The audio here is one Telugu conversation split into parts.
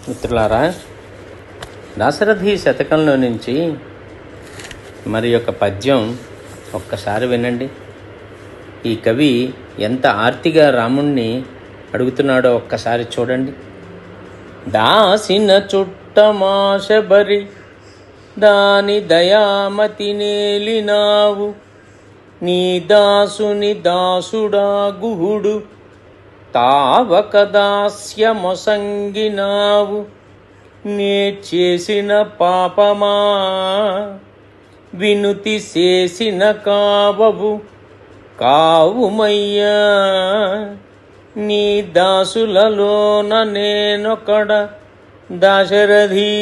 మిత్రులారా, దాశరథి శతకంలో నుంచి మరి యొక్క పద్యం ఒక్కసారి వినండి. ఈ కవి ఎంత ఆర్తిగా రాముణ్ణి అడుగుతున్నాడో ఒక్కసారి చూడండి. దాసిన చుట్టమాశబరి దాని దయామతి నేలినావు, నీ దాసుని దాసుడా గుహుడు తావక దాస్యమొసంగినావు, నే చేసిన పాపమా వినుతి చేసిన కావవు కావుమయ్యా, నీ దాసులలోన నేనొకడ దాశరథి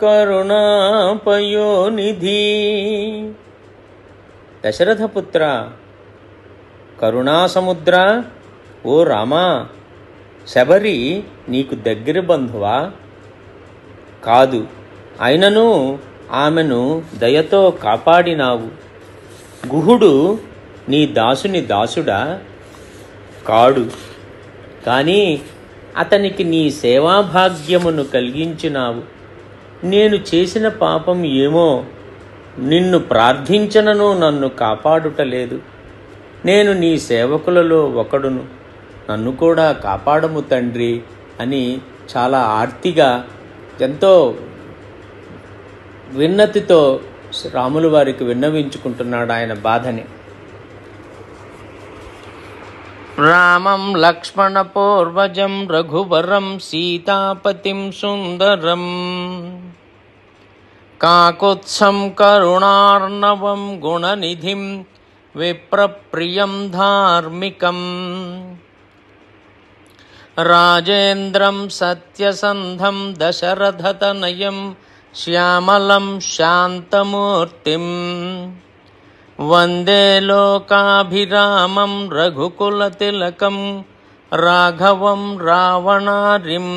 కరుణాపయోనిధి. దశరథపుత్ర, కరుణాసముద్ర, ఓ రామా, శబరి నీకు దగ్గర బంధువా? కాదు, అయినను ఆమెను దయతో కాపాడినావు. గుహుడు నీ దాసుని దాసుడా? కాడు, కానీ అతనికి నీ సేవాభాగ్యమును కలిగించినావు. నేను చేసిన పాపం ఏమో, నిన్ను ప్రార్థించనను నన్ను కాపాడుటలేదు. నేను నీ సేవకులలో ఒకడును, నన్ను కూడా కాపాడము తండ్రి అని చాలా ఆర్తిగా, ఎంతో విన్నతితో రాముల వారికి విన్నవించుకుంటున్నాడు ఆయన బాధని. రామం లక్ష్మణ పూర్వజం రఘువరం సీతాపతిం సుందరం కాకుత్సం కరుణార్ణవం గుణనిధిం విప్రప్రియం ధార్మికం రాజేంద్రం సత్యసంధం దశరథతనయం శ్యామలం శాంతమూర్తిం వందే లోకాభిరామం రఘుకులతిలకం రాఘవం రావణారిం.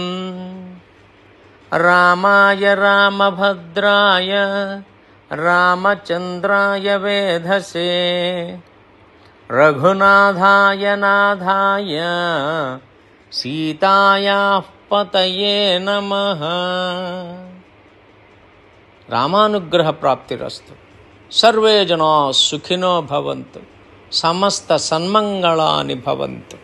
రామాయ రామభద్రాయ రామచంద్రాయ వేధసే రఘునాథాయ నాథాయ సీతాయాః పతయే నమః. రామానుగ్రహ ప్రాప్తిరస్తు. సర్వే జనా సుఖినో భవంతు. సమస్త సన్మంగళాని భవంతు.